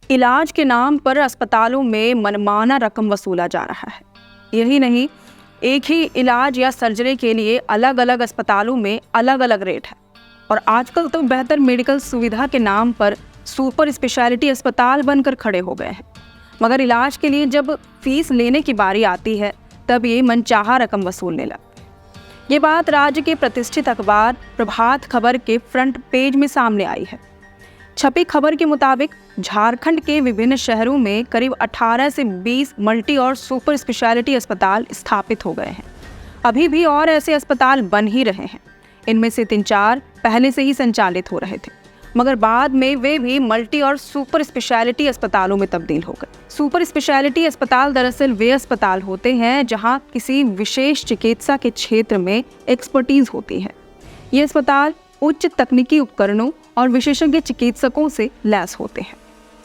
इलाज के नाम पर अस्पतालों में मनमाना रकम वसूला जा रहा है। यही नहीं, एक ही इलाज या सर्जरी के लिए अलग अलग अस्पतालों में अलग अलग रेट है। और आजकल तो बेहतर मेडिकल सुविधा के नाम पर सुपर स्पेशलिटी अस्पताल बनकर खड़े हो गए हैं, मगर इलाज के लिए जब फीस लेने की बारी आती है तब ये मनचाहा रकम वसूलने लगते हैं। ये बात राज्य के प्रतिष्ठित अखबार प्रभात खबर के फ्रंट पेज में सामने आई है। छपी खबर के मुताबिक झारखंड के विभिन्न शहरों में करीब 18 से 20 मल्टी और सुपर स्पेशलिटी अस्पताल स्थापित हो गए हैं। अभी भी और ऐसे अस्पताल बन ही रहे हैं। इनमें से 3-4 पहले से ही संचालित हो रहे थे, मगर बाद में वे भी मल्टी और सुपर स्पेशलिटी अस्पतालों में तब्दील हो गए। सुपर स्पेशलिटी अस्पताल दरअसल वे अस्पताल होते हैं जहां किसी विशेष चिकित्सा के क्षेत्र में एक्सपर्टीज होती है। ये अस्पताल उच्च तकनीकी उपकरणों और विशेषज्ञ चिकित्सकों से लैस होते हैं।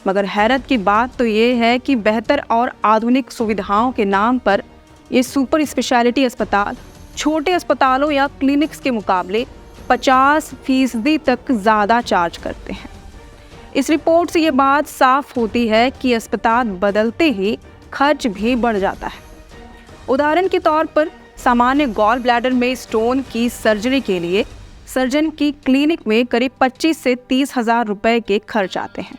मगर हैरत की बात तो ये है कि बेहतर और आधुनिक सुविधाओं के नाम पर ये सुपर स्पेशलिटी अस्पताल छोटे अस्पतालों या क्लिनिक्स के मुकाबले 50% तक ज़्यादा चार्ज करते हैं। इस रिपोर्ट से ये बात साफ होती है कि अस्पताल बदलते ही खर्च भी बढ़ जाता है। उदाहरण के तौर पर सामान्य गॉल ब्लैडर में स्टोन की सर्जरी के लिए सर्जन की क्लिनिक में करीब 25 से 30 हज़ार रुपये के खर्च आते हैं।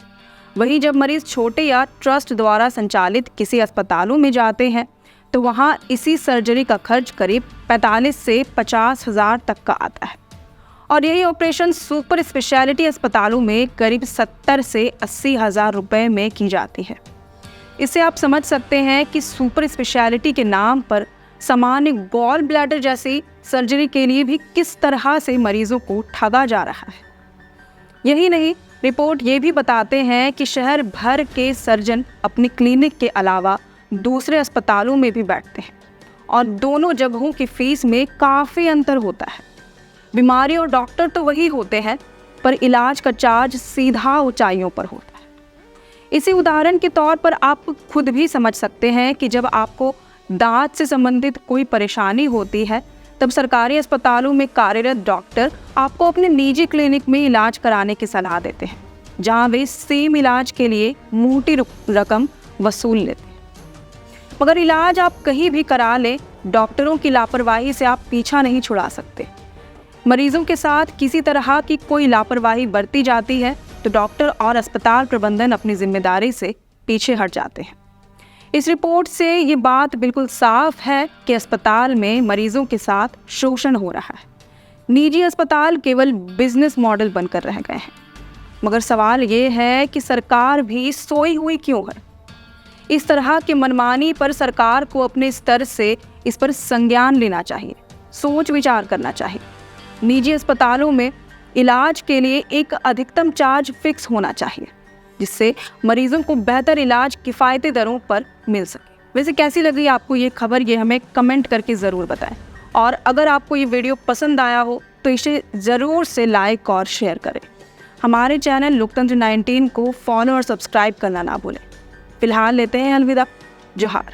वहीं जब मरीज छोटे या ट्रस्ट द्वारा संचालित किसी अस्पतालों में जाते हैं तो वहां इसी सर्जरी का खर्च करीब 45 से 50 हज़ार तक का आता है। और यही ऑपरेशन सुपर स्पेशलिटी अस्पतालों में करीब 70 से 80 हज़ार रुपये में की जाती है। इससे आप समझ सकते हैं कि सुपर स्पेशलिटी के नाम पर सामान्य गॉल ब्लैडर जैसी सर्जरी के लिए भी किस तरह से मरीजों को ठगा जा रहा है। यही नहीं, रिपोर्ट ये भी बताते हैं कि शहर भर के सर्जन अपनी क्लिनिक के अलावा दूसरे अस्पतालों में भी बैठते हैं और दोनों जगहों की फीस में काफ़ी अंतर होता है। बीमारी और डॉक्टर तो वही होते हैं, पर इलाज का चार्ज सीधा ऊंचाइयों पर होता है। इसी उदाहरण के तौर पर आप खुद भी समझ सकते हैं कि जब आपको दांत से संबंधित कोई परेशानी होती है तब सरकारी अस्पतालों में कार्यरत डॉक्टर आपको अपने निजी क्लिनिक में इलाज कराने की सलाह देते हैं, जहां वे सेम इलाज के लिए मोटी रकम वसूल लेते हैं। मगर इलाज आप कहीं भी करा लें, डॉक्टरों की लापरवाही से आप पीछा नहीं छुड़ा सकते। मरीजों के साथ किसी तरह की कोई लापरवाही बरती जाती है तो डॉक्टर और अस्पताल प्रबंधन अपनी जिम्मेदारी से पीछे हट जाते हैं। इस रिपोर्ट से ये बात बिल्कुल साफ है कि अस्पताल में मरीजों के साथ शोषण हो रहा है। निजी अस्पताल केवल बिजनेस मॉडल बनकर रह गए हैं। मगर सवाल ये है कि सरकार भी सोई हुई क्यों है? इस तरह के मनमानी पर सरकार को अपने स्तर से इस पर संज्ञान लेना चाहिए, सोच विचार करना चाहिए। निजी अस्पतालों में इलाज के लिए एक अधिकतम चार्ज फिक्स होना चाहिए, जिससे मरीजों को बेहतर इलाज किफ़ायती दरों पर मिल सके। वैसे कैसी लगी आपको ये खबर, ये हमें कमेंट करके ज़रूर बताएं। और अगर आपको ये वीडियो पसंद आया हो तो इसे ज़रूर से लाइक और शेयर करें। हमारे चैनल लोकतंत्र 19 को फॉलो और सब्सक्राइब करना ना भूलें। फिलहाल लेते हैं अलविदा। जोहार।